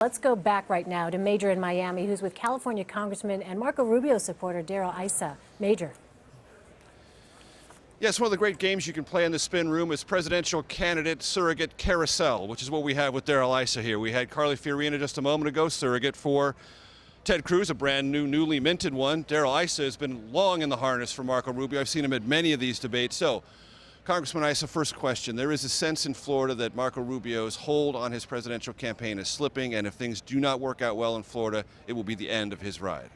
Let's go back right now to Major in Miami, who's with California Congressman and Marco Rubio supporter Darrell Issa. Major. Yes, one of the great games you can play in the spin room is presidential candidate surrogate carousel, which is what we have with Darrell Issa here. We had Carly Fiorina just a moment ago, surrogate for Ted Cruz, a brand new, newly minted one. Darrell Issa has been long in the harness for Marco Rubio. I've seen him at many of these debates. So, Congressman Issa, first question. There is a sense in Florida that Marco Rubio's hold on his presidential campaign is slipping, and if things do not work out well in Florida, it will be the end of his ride.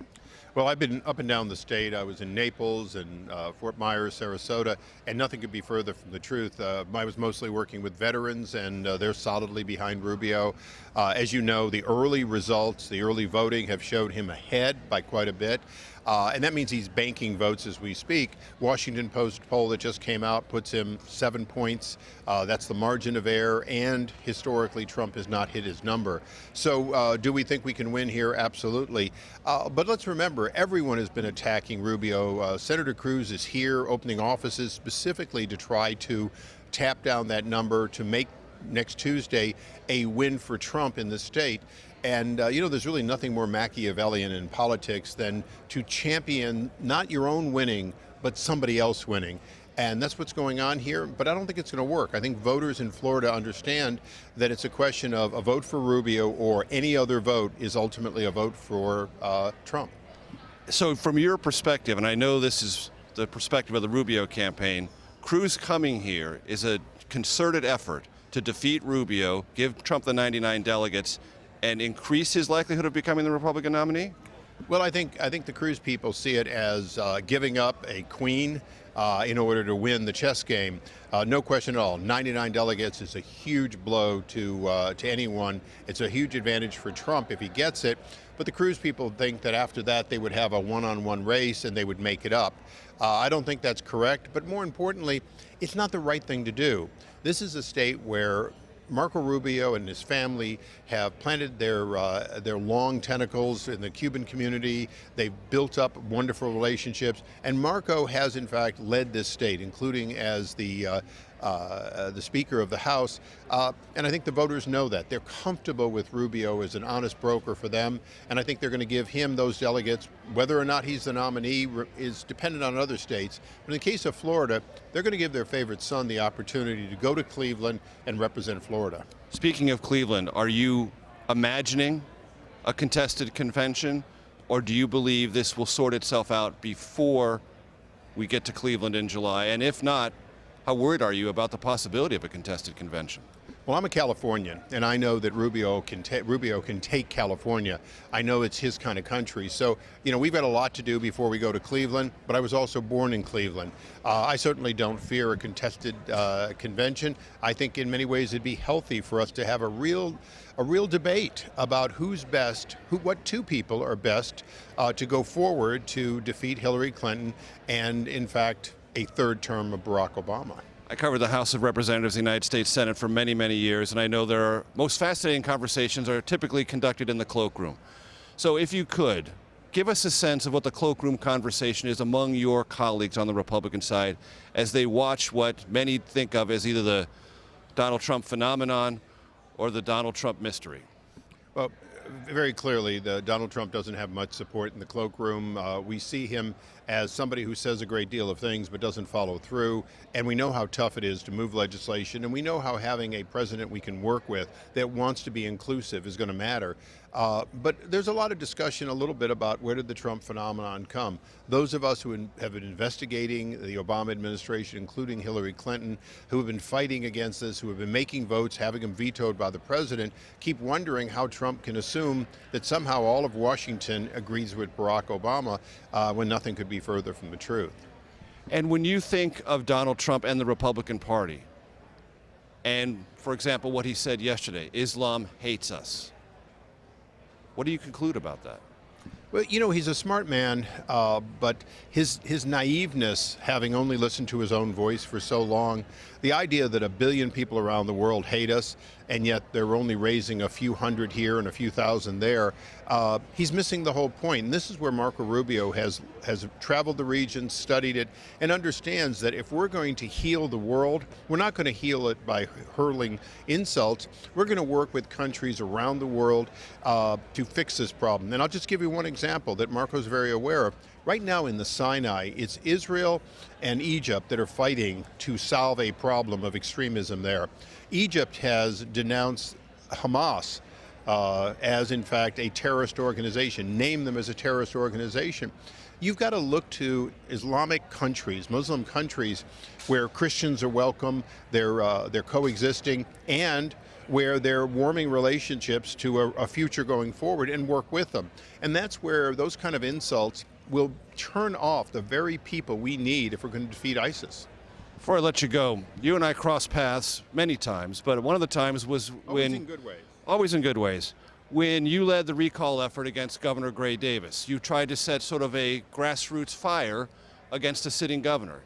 Well, I've been up and down the state. I was in Naples and Fort Myers, Sarasota, and nothing could be further from the truth. I was mostly working with veterans, and they're solidly behind Rubio. As you know, the early results, the early voting have showed him ahead by quite a bit. And that means he's banking votes as we speak. Washington Post poll that just came out puts him 7 points. That's the margin of error, and historically Trump has not hit his number. So do we think we can win here? Absolutely. But let's remember, everyone has been attacking Rubio. Senator Cruz is here opening offices specifically to try to tap down that number to make next Tuesday a win for Trump in the state. And, you know, there's really nothing more Machiavellian in politics than to champion not your own winning, but somebody else winning. And that's what's going on here, but I don't think it's going to work. I think voters in Florida understand that it's a question of a vote for Rubio or any other vote is ultimately a vote for Trump. So from your perspective, and I know this is the perspective of the Rubio campaign, Cruz coming here is a concerted effort to defeat Rubio, give Trump the 99 delegates, and increase his likelihood of becoming the Republican nominee? Well, I think the Cruz people see it as giving up a queen in order to win the chess game. No question at all. 99 delegates is a huge blow to anyone. It's a huge advantage for Trump if he gets it. But the Cruz people think that after that they would have a one-on-one race and they would make it up. I don't think that's correct. But more importantly, it's not the right thing to do. This is a state where Marco Rubio and his family have planted their long tentacles in the Cuban community. They've built up wonderful relationships, and Marco has in fact led this state, including as the Speaker of the House. And I think the voters know that. They're comfortable with Rubio as an honest broker for them, and I think they're going to give him those delegates. Whether or not he's the nominee is dependent on other states. But in the case of Florida, they're going to give their favorite son the opportunity to go to Cleveland and represent Florida. Speaking of Cleveland, are you imagining a contested convention, or do you believe this will sort itself out before we get to Cleveland in July? And if not, how worried are you about the possibility of a contested convention? Well, I'm a Californian, and I know that Rubio can take California. I know it's his kind of country. So, you know, we've got a lot to do before we go to Cleveland, but I was also born in Cleveland. I certainly don't fear a contested convention. I think in many ways it'd be healthy for us to have a real debate about who's best, what two people are best to go forward to defeat Hillary Clinton and, in fact, a third term of Barack Obama. I covered the House of Representatives of the United States Senate for many, many years, and I know their most fascinating conversations are typically conducted in the cloakroom. So if you could, give us a sense of what the cloakroom conversation is among your colleagues on the Republican side as they watch what many think of as either the Donald Trump phenomenon or the Donald Trump mystery. Well, very clearly, Donald Trump doesn't have much support in the cloakroom. We see him as somebody who says a great deal of things but doesn't follow through. And we know how tough it is to move legislation. And we know how having a president we can work with that wants to be inclusive is going to matter. But there's a lot of discussion a little bit about where did the Trump phenomenon come. Those of us who have been investigating the Obama administration, including Hillary Clinton, who have been fighting against this, who have been making votes, having them vetoed by the president, keep wondering how Trump can assume that somehow all of Washington agrees with Barack Obama when nothing could be further from the truth. And when you think of Donald Trump and the Republican Party, and, for example, what he said yesterday, Islam hates us, what do you conclude about that? Well, you know, he's a smart man, but his naiveness, having only listened to his own voice for so long, the idea that 1 billion people around the world hate us, and yet they're only raising a few hundred here and a few thousand there. He's missing the whole point. And this is where Marco Rubio has traveled the region, studied it, and understands that if we're going to heal the world, we're not going to heal it by hurling insults. We're going to work with countries around the world to fix this problem. And I'll just give you one example that Marco's very aware of. Right now in the Sinai, it's Israel and Egypt that are fighting to solve a problem of extremism there. Egypt has denounced Hamas as, in fact, a terrorist organization, named them as a terrorist organization. You've got to look to Islamic countries, Muslim countries, where Christians are welcome, they're coexisting, and where they're warming relationships to a future going forward, and work with them. And that's where those kind of insults will turn off the very people we need if we're going to defeat ISIS. Before I let you go, you and I crossed paths many times, but one of the times was when... Always in good ways. Always in good ways. When you led the recall effort against Governor Gray Davis, you tried to set sort of a grassroots fire against a sitting governor.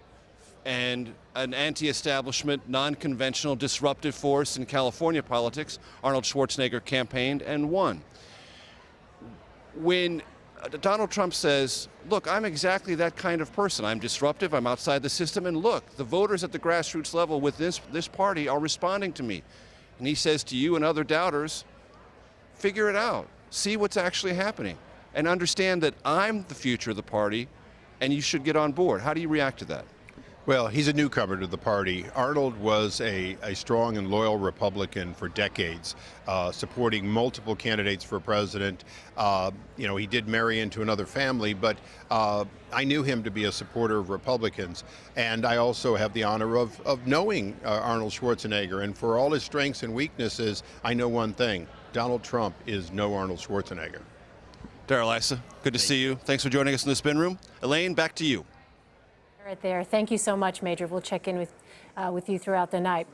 And an anti-establishment, non-conventional, disruptive force in California politics, Arnold Schwarzenegger campaigned and won. When Donald Trump says, look, I'm exactly that kind of person. I'm disruptive, I'm outside the system, and look, the voters at the grassroots level with this party are responding to me. And he says to you and other doubters, figure it out, see what's actually happening, and understand that I'm the future of the party, and you should get on board. How do you react to that? Well, he's a newcomer to the party. Arnold was a strong and loyal Republican for decades, supporting multiple candidates for president. He did marry into another family, but I knew him to be a supporter of Republicans. And I also have the honor of knowing Arnold Schwarzenegger. And for all his strengths and weaknesses, I know one thing: Donald Trump is no Arnold Schwarzenegger. Darrell Issa, good to see you. Thanks for joining us in the Spin Room. Elaine, back to you. Right there. Thank you so much, Major. We'll check in with you throughout the night.